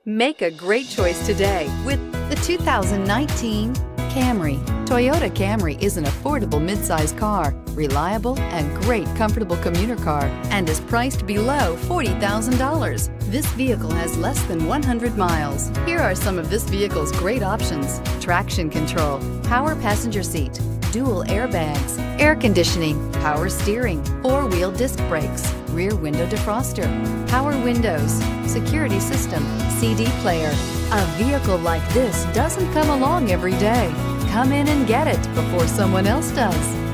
Make a great choice today with the 2019 Camry. Toyota Camry is an affordable midsize car, reliable and great comfortable commuter car, and is priced below $40,000. This vehicle has less than 100 miles. Here are some of this vehicle's great options: traction control, power passenger seat, dual airbags, air conditioning, power steering, four-wheel disc brakes, rear window defroster, power windows, security system, CD player. A vehicle like this doesn't come along every day. Come in and get it before someone else does.